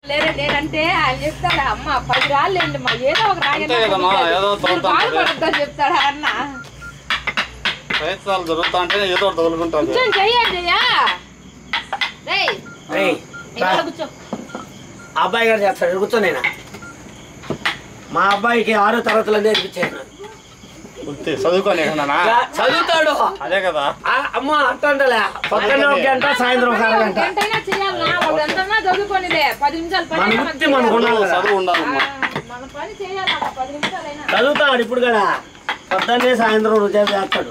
లేరంటే ఆయన చెప్తాడా అమ్మ 10 రాళ్ళండి మా ఏదో ఒక బాధపడద్దని చెప్తాడా అన్న ప్రయత్నాలు జరుగుతా అంటే ఏదో తగులుకుంటాను చెయ్యండి అబ్బాయి గారు చేస్తాడు కూర్చో నేను మా అబ్బాయికి 6వ తరగతిలో నేర్పించాను చదువుతాడు అదే కదా అమ్మ అంటలే పొద్దున్న 1 గంట సాయంత్రం 1 అరగంట చదువుతాడు ఇప్పుడు కూడా పొద్దున్నే సాయంత్రం చేస్తాడు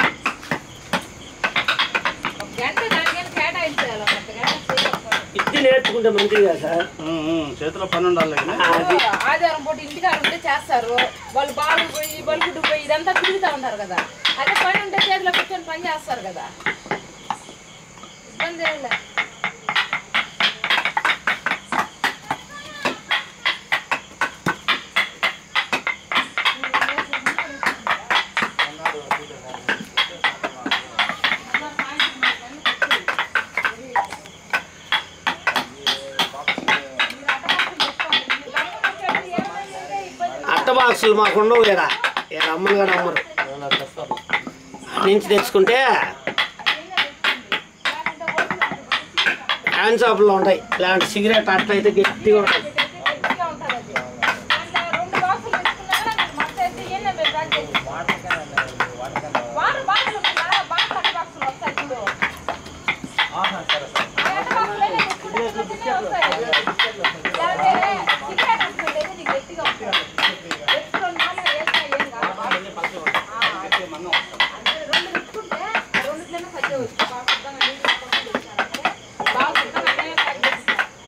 ఇది నేర్చుకుంటే మంచిగా సార్ చేతిలో పని ఉండాలి ఆదివారం పూట ఇంటికాడ ఉంటే చేస్తారు వాళ్ళు బాగుడు పోయి బలుగుడు పోయి ఇదంతా తిరుగుతూ ఉంటారు కదా అదే పని ఉంటే చేతిలో కూర్చొని పని చేస్తారు కదా ఇబ్బంది ఏం లేదు బాక్సులు మాకు ఉండవు కదా అమ్మను కూడా అమ్మరు నుంచి తెచ్చుకుంటే హ్యాండ్ షాప్లో ఉంటాయి ఇలాంటి సిగరెట్ అట్లయితే గట్టిగా ఉంటాయి